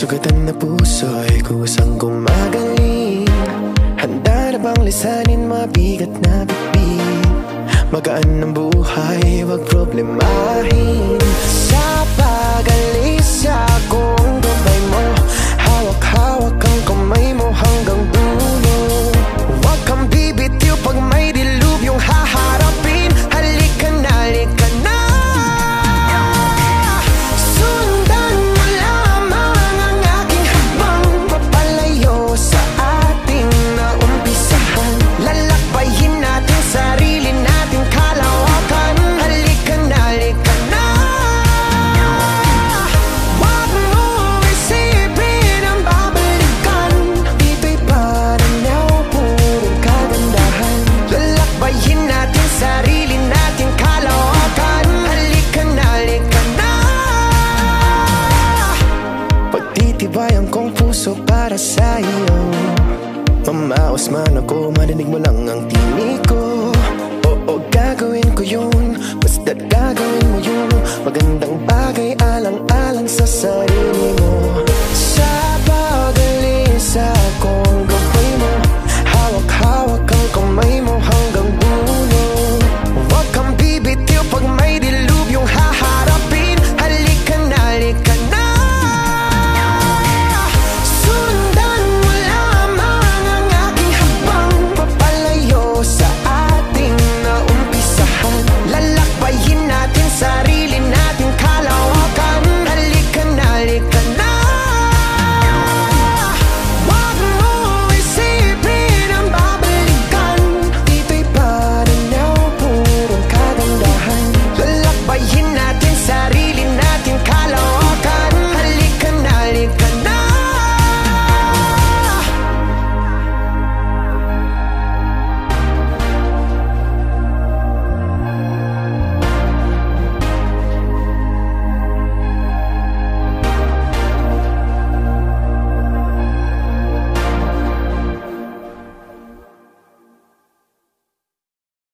sugatan na puso'y kusang gumagaling. Handa na bang lisanin mabigat na bibig? Magaan ng buhay, wag problemahin. Sa pag-alis akong gabay mo, hawak-hawak ang kamay mo hanggang dulo. Wag kang bibitiw pag may dilubyong haharapin. Halika na, halika na. Pagtitibayan kong puso para sa iyo. Mamaos man ako, marinig mo lang ang tinig ko. Oo, gagawin ko yun, basta't gagawin mo yun. Magandang bagay alang-alang sa sarili mo.